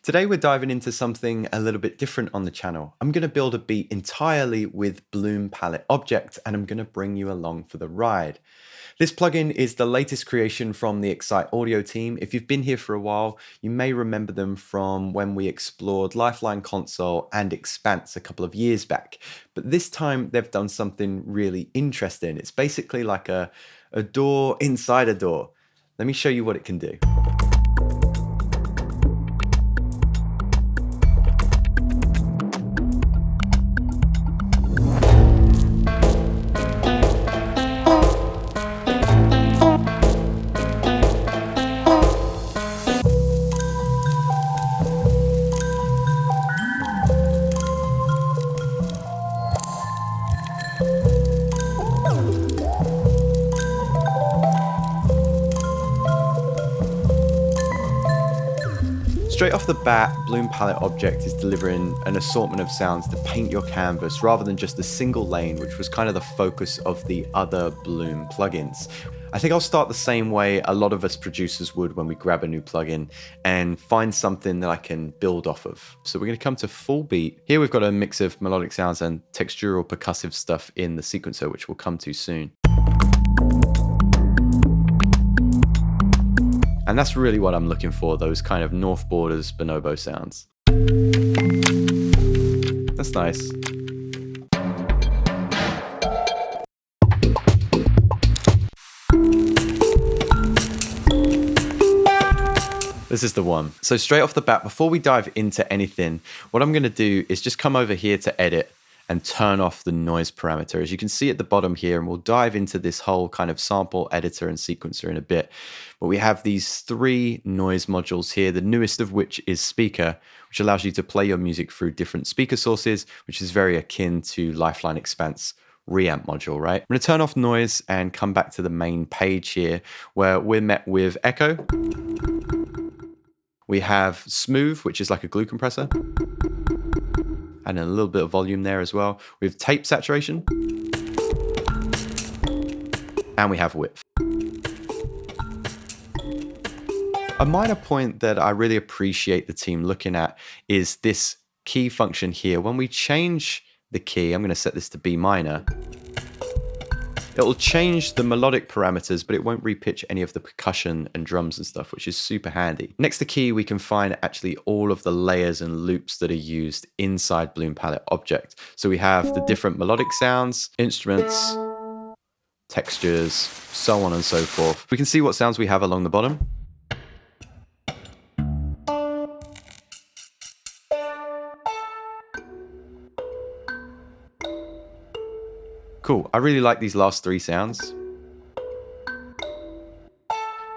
Today we're diving into something a little bit different on the channel. I'm going to build a beat entirely with Bloom Palette Object, and I'm going to bring you along for the ride. This plugin is the latest creation from the Excite Audio team. If you've been here for a while, you may remember them from when we explored Lifeline Console and Expanse a couple of years back. But this time they've done something really interesting. It's basically like a door inside a door. Let me show you what it can do. Straight off the bat, Bloom Palette Object is delivering an assortment of sounds to paint your canvas rather than just a single lane, which was kind of the focus of the other Bloom plugins. I think I'll start the same way a lot of us producers would when we grab a new plugin and find something that I can build off of. So we're going to come to full beat. Here we've got a mix of melodic sounds and textural percussive stuff in the sequencer, which we'll come to soon. And that's really what I'm looking for, those kind of North Borders Bonobo sounds. That's nice. This is the one. So straight off the bat, before we dive into anything, what I'm going to do is just come over here to edit and turn off the noise parameter. As you can see at the bottom here, and we'll dive into this whole kind of sample editor and sequencer in a bit. But we have these three noise modules here, the newest of which is speaker, which allows you to play your music through different speaker sources, which is very akin to Lifeline Expanse reamp module, right? I'm going to turn off noise and come back to the main page here, where we're met with echo. We have smooth, which is like a glue compressor, and a little bit of volume there as well. We have tape saturation, and we have width. A minor point that I really appreciate the team looking at is this key function here. When we change the key, I'm going to set this to B minor, it will change the melodic parameters, but it won't repitch any of the percussion and drums and stuff, which is super handy. Next to key, we can find actually all of the layers and loops that are used inside Bloom Palette Object. So we have the different melodic sounds, instruments, textures, so on and so forth. We can see what sounds we have along the bottom. Cool, I really like these last three sounds,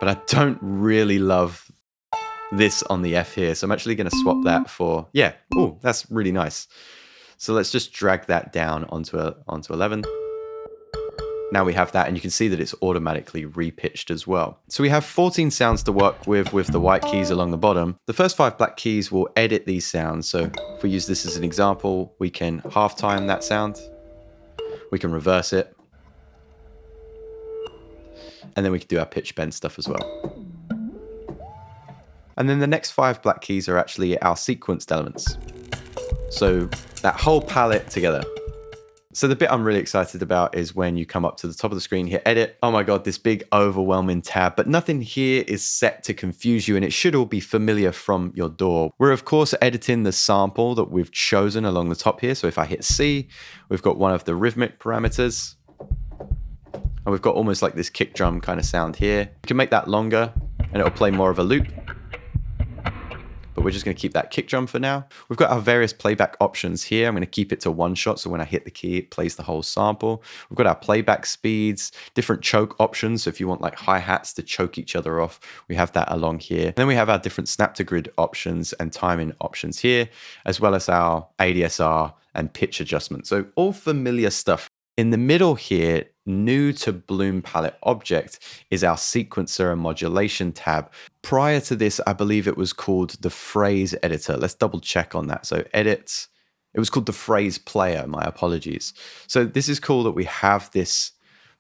but I don't really love this on the F here. So I'm actually going to swap that for, yeah, oh, that's really nice. So let's just drag that down onto 11. Now we have that, and you can see that it's automatically repitched as well. So we have 14 sounds to work with the white keys along the bottom. The first 5 black keys will edit these sounds. So if we use this as an example, we can half time that sound. We can reverse it. And then we can do our pitch bend stuff as well. And then the next 5 black keys are actually our sequenced elements. So that whole palette together. So the bit I'm really excited about is when you come up to the top of the screen, hit edit. Oh my God, this big overwhelming tab, but nothing here is set to confuse you, and it should all be familiar from your DAW. We're of course editing the sample that we've chosen along the top here. So if I hit C, we've got one of the rhythmic parameters, and we've got almost like this kick drum kind of sound here. You can make that longer and it'll play more of a loop. But we're just going to keep that kick drum for now. We've got our various playback options here. I'm going to keep it to 1 shot, so when I hit the key, it plays the whole sample. We've got our playback speeds, different choke options. So if you want like hi-hats to choke each other off, we have that along here. And then we have our different snap to grid options and timing options here, as well as our ADSR and pitch adjustment. So all familiar stuff. In the middle here, new to Bloom Palette Object, is our sequencer and modulation tab. Prior to this, I believe it was called the phrase editor. Let's double check on that. So edit, it was called the phrase player, my apologies. So this is cool that we have this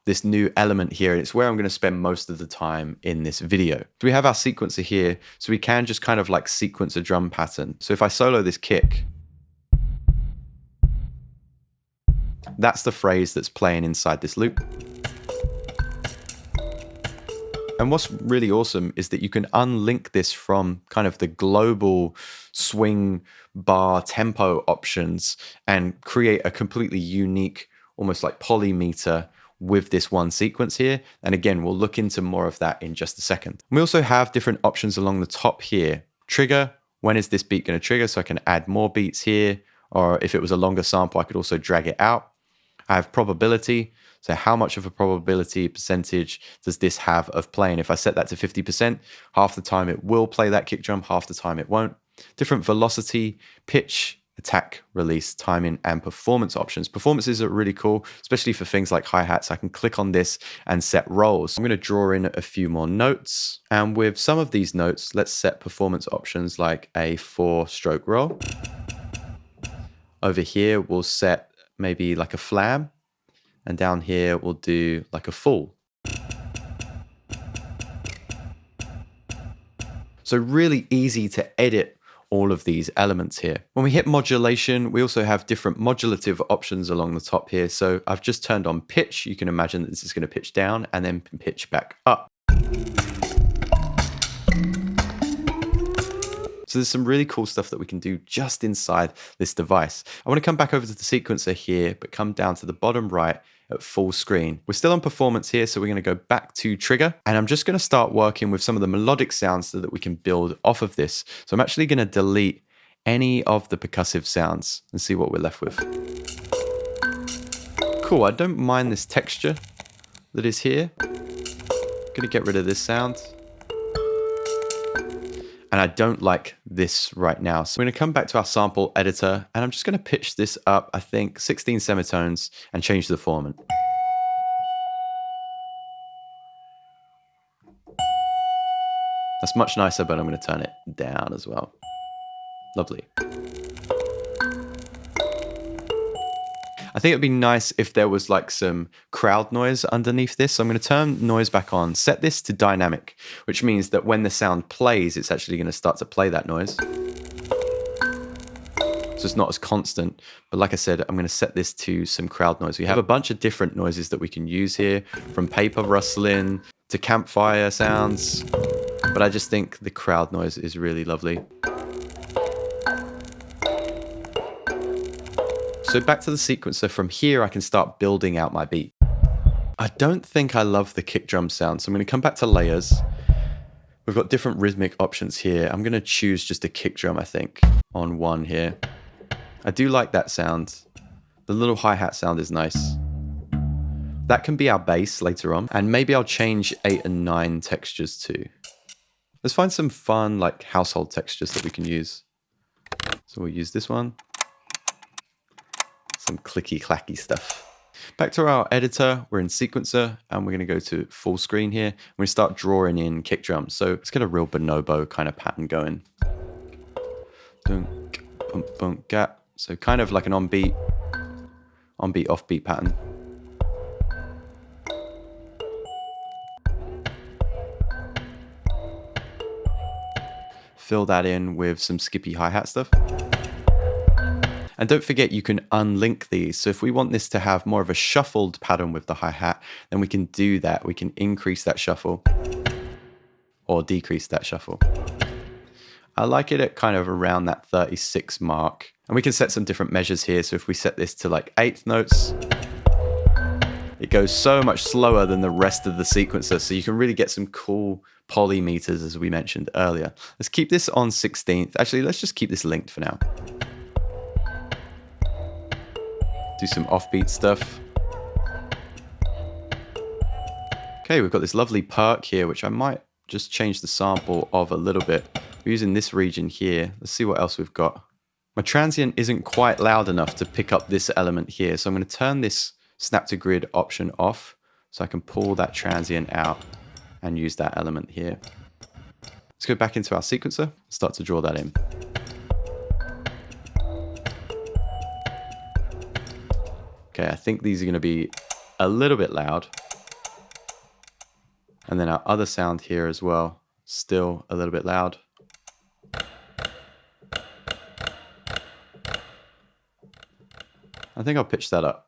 this new element here, and it's where I'm going to spend most of the time in this video. So we have our sequencer here, so we can just kind of like sequence a drum pattern. So if I solo this kick, that's the phrase that's playing inside this loop. And what's really awesome is that you can unlink this from kind of the global swing bar tempo options and create a completely unique, almost like polymeter with this one sequence here. And again, we'll look into more of that in just a second. We also have different options along the top here. Trigger, when is this beat going to trigger? So I can add more beats here, or if it was a longer sample, I could also drag it out. I have probability. So how much of a probability percentage does this have of playing? If I set that to 50%, half the time it will play that kick drum, half the time it won't. Different velocity, pitch, attack, release, timing, and performance options. Performances are really cool, especially for things like hi-hats. I can click on this and set rolls. I'm going to draw in a few more notes. And with some of these notes, let's set performance options like a 4-stroke roll. Over here, we'll set maybe like a flam. And down here, we'll do like a full. So really easy to edit all of these elements here. When we hit modulation, we also have different modulative options along the top here. So I've just turned on pitch. You can imagine that this is going to pitch down and then pitch back up. So there's some really cool stuff that we can do just inside this device. I want to come back over to the sequencer here, but come down to the bottom right at full screen. We're still on performance here, so we're going to go back to trigger, and I'm just going to start working with some of the melodic sounds so that we can build off of this. So I'm actually going to delete any of the percussive sounds and see what we're left with. Cool, I don't mind this texture that is here. I'm going to get rid of this sound. And I don't like this right now. So I'm going to come back to our sample editor, and I'm just going to pitch this up, I think 16 semitones, and change the formant. That's much nicer, but I'm going to turn it down as well. Lovely. I think it'd be nice if there was like some crowd noise underneath this. So I'm going to turn noise back on, set this to dynamic, which means that when the sound plays, it's actually going to start to play that noise. So it's not as constant, but like I said, I'm going to set this to some crowd noise. We have a bunch of different noises that we can use here, from paper rustling to campfire sounds, but I just think the crowd noise is really lovely. So back to the sequencer. From here, I can start building out my beat. I don't think I love the kick drum sound, so I'm going to come back to layers. We've got different rhythmic options here. I'm going to choose just a kick drum, I think, on one here. I do like that sound. The little hi-hat sound is nice. That can be our bass later on, and maybe I'll change 8 and 9 textures too. Let's find some fun, like household textures that we can use. So we'll use this one. Some clicky clacky stuff. Back to our editor, we're in sequencer, and we're going to go to full screen here. We're going to start drawing in kick drums. So let's get a real bonobo kind of pattern going. Dunk, bump, bump, gap. So kind of like an on-beat, offbeat pattern. Fill that in with some skippy hi-hat stuff. And don't forget, you can unlink these. So if we want this to have more of a shuffled pattern with the hi-hat, then we can do that. We can increase that shuffle or decrease that shuffle. I like it at kind of around that 36 mark. And we can set some different measures here. So if we set this to like 8th notes, it goes so much slower than the rest of the sequencer. So you can really get some cool polymeters, as we mentioned earlier. Let's keep this on 16th. Actually, let's just keep this linked for now. Do some offbeat stuff. Okay, we've got this lovely perk here, which I might just change the sample of a little bit. We're using this region here. Let's see what else we've got. My transient isn't quite loud enough to pick up this element here, so I'm going to turn this snap to grid option off so I can pull that transient out and use that element here. Let's go back into our sequencer, start to draw that in. Okay, I think these are going to be a little bit loud. And then our other sound here as well, still a little bit loud. I think I'll pitch that up.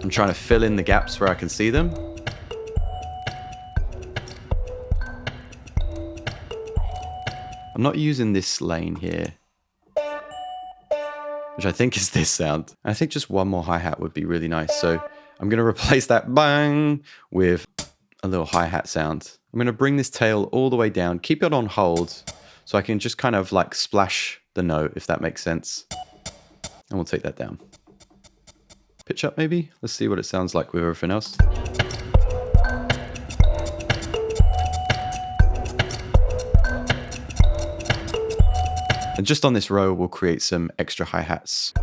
I'm trying to fill in the gaps where I can see them. I'm not using this lane here, which I think is this sound. I think just one more hi-hat would be really nice. So I'm going to replace that bang with a little hi-hat sound. I'm going to bring this tail all the way down, keep it on hold, so I can just kind of like splash the note, if that makes sense. And we'll take that down. Pitch up maybe? Let's see what it sounds like with everything else. And just on this row, we'll create some extra hi-hats.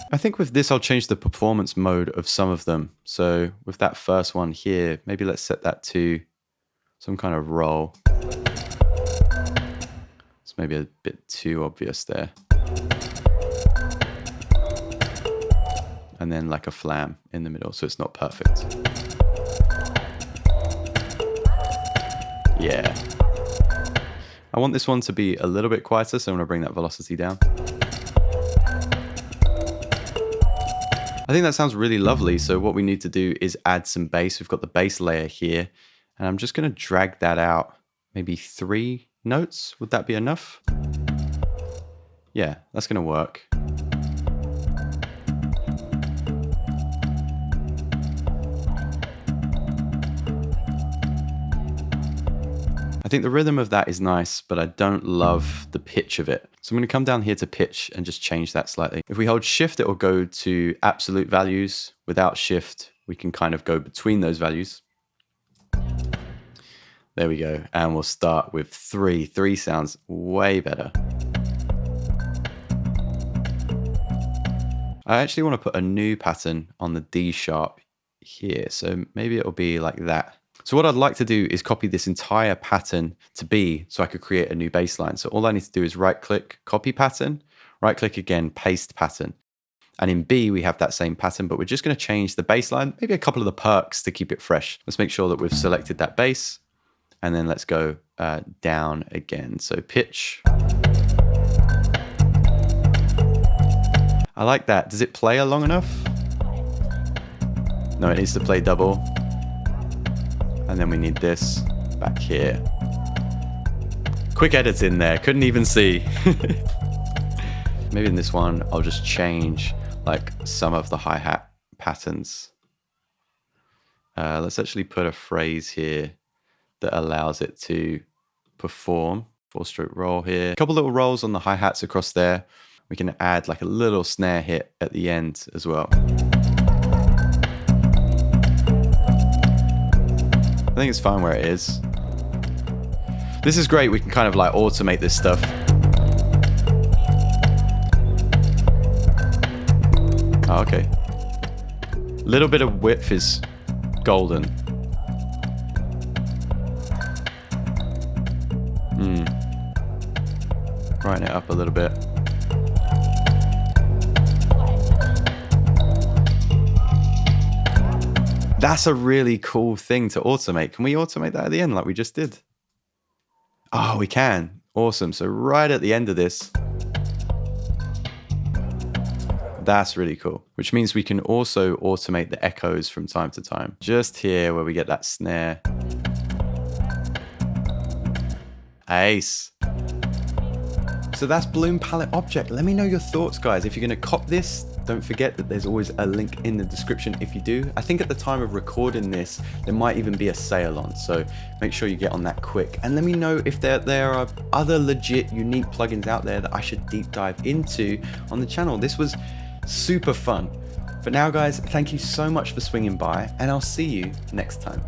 I think with this, I'll change the performance mode of some of them. So with that first one here, maybe let's set that to some kind of roll. It's maybe a bit too obvious there. And then like a flam in the middle, so it's not perfect. Yeah. I want this one to be a little bit quieter, so I'm gonna bring that velocity down. I think that sounds really lovely. So what we need to do is add some bass. We've got the bass layer here, and I'm just gonna drag that out, maybe 3 notes. Would that be enough? Yeah, that's gonna work. I think the rhythm of that is nice, but I don't love the pitch of it. So I'm going to come down here to pitch and just change that slightly. If we hold shift, it will go to absolute values. Without shift, we can kind of go between those values. There we go. And we'll start with 3. 3 sounds way better. I actually want to put a new pattern on the D sharp here. So maybe it'll be like that. So what I'd like to do is copy this entire pattern to B so I could create a new bass line. So all I need to do is right click, copy pattern, right click again, paste pattern. And in B, we have that same pattern, but we're just going to change the bass line, maybe a couple of the perks to keep it fresh. Let's make sure that we've selected that bass, and then let's go down again. So pitch. I like that. Does it play long enough? No, it needs to play double. And then we need this back here. Quick edits in there, couldn't even see. Maybe in this one, I'll just change like some of the hi-hat patterns. Let's actually put a phrase here that allows it to perform. 4-stroke roll here. A couple little rolls on the hi-hats across there. We can add like a little snare hit at the end as well. I think it's fine where it is. This is great. We can kind of like automate this stuff. Oh, okay. Little bit of width is golden. Brighten it up a little bit. That's a really cool thing to automate. Can we automate that at the end like we just did? Oh, we can. Awesome. So right at the end of this, that's really cool. Which means we can also automate the echoes from time to time. Just here where we get that snare. Ace. So that's Bloom Palette Object. Let me know your thoughts, guys. If you're going to cop this, don't forget that there's always a link in the description if you do. I think at the time of recording this, there might even be a sale on. So make sure you get on that quick. And let me know if there are other legit unique plugins out there that I should deep dive into on the channel. This was super fun. But now, guys, thank you so much for swinging by, and I'll see you next time.